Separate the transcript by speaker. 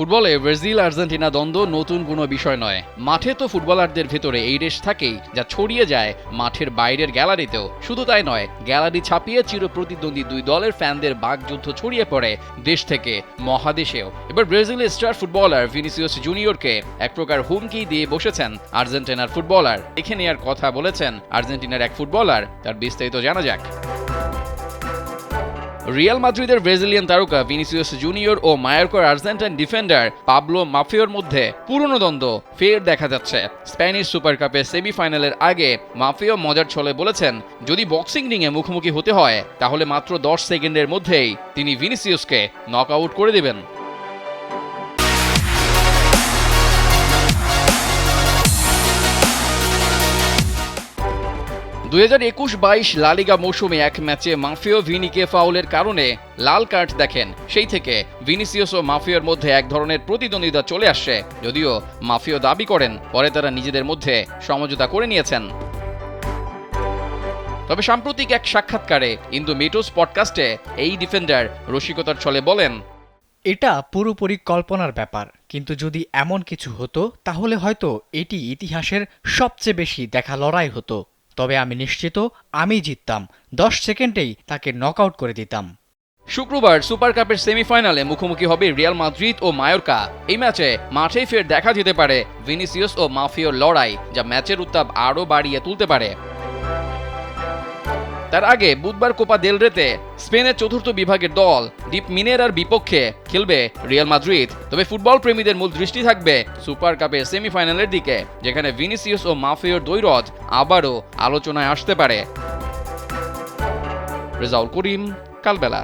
Speaker 1: ফুটবলে Brazil Argentina দ্বন্দ্ব নতুন কোনো বিষয় নয়। মাঠে তো ফুটবলারদের ভেতরে এই রেশ থাকেই, যা ছড়িয়ে যায় মাঠের বাইরের গ্যালারিতেও। শুধু তাই নয়, গ্যালারি ছাপিয়ে চিরপ্রতিদ্বন্দ্বী দুই দলের ফ্যানদের বাকযুদ্ধ ছড়িয়ে পড়ে দেশ থেকে মহাদেশেও। এবার ব্রাজিলের স্টার ফুটবলার ভিনিসিয়াস জুনিয়রকে এক প্রকার হুমকি দিয়ে বসেছেন আর্জেন্টিনার ফুটবলার। দেখে নেওয়ার কথা বলেছেন আর্জেন্টিনার এক ফুটবলার, তার বিস্তারিত জানা যাক। রিয়াল মাদ্রিদের ব্রাজিলিয়ান তারকা ভিনিসিয়াস জুনিয়র ও মায়োর্কার আর্জেন্টাইন ডিফেন্ডার পাবলো মাফিওর মধ্যে পুরনো দ্বন্দ্ব ফের দেখা যাচ্ছে। স্প্যানিশ সুপার কাপের সেমিফাইনালের আগে মাফিও মজার ছলে বলেছেন, যদি বক্সিং রিংয়ে মুখোমুখি হতে হয় তাহলে মাত্র 10 সেকেন্ডের মধ্যেই তিনি ভিনিসিয়াসকে নক আউট করে দেবেন। দুই 2021-22 লা লিগা মৌসুমে এক ম্যাচে মাফিও ভিনিকে ফাউলের কারণে লাল কার্ড দেখেন। সেই থেকে ভিনিসিয়াস ও মাফিওর মধ্যে এক ধরনের প্রতিদ্বন্দ্বিতা চলে আসছে। যদিও মাফিও দাবি করেন পরে তারা নিজেদের মধ্যে সমঝোতা করে নিয়েছেন। তবে সাম্প্রতিক এক সাক্ষাৎকারে ইন্দো মেটোস পডকাস্টে এই ডিফেন্ডার রসিকতার ছলে বলেন,
Speaker 2: এটা পুরোপুরি কল্পনার ব্যাপার, কিন্তু যদি এমন কিছু হতো তাহলে হয়তো এটি ইতিহাসের সবচেয়ে বেশি দেখা লড়াই হতো। তবে আমি নিশ্চিত আমি জিততাম, 10 সেকেন্ডেই তাকে নকআউট করে দিতাম।
Speaker 1: শুক্রবার সুপার কাপের সেমিফাইনালে মুখোমুখি হবে রিয়াল মাদ্রিদ ও মায়োর্কা। এই ম্যাচে মাঠেই ফের দেখা যেতে পারে ভিনিসিয়াস ও মাফিওর লড়াই, যা ম্যাচের উত্তাপ আরও বাড়িয়ে তুলতে পারে। তার আগে বুধবার কোপা দেল রেতে স্পেনের চতুর্থ বিভাগের দল ডিপ মিনেরার বিপক্ষে খেলবে রিয়াল মাদ্রিদ। তবে ফুটবল প্রেমীদের মূল দৃষ্টি থাকবে সুপার কাপের সেমিফাইনালের দিকে, যেখানে ভিনিসিয়াস ও মাফিওর দ্বৈরথ আবারও আলোচনায় আসতে পারে। রেজাউল করিম, কালবেলা।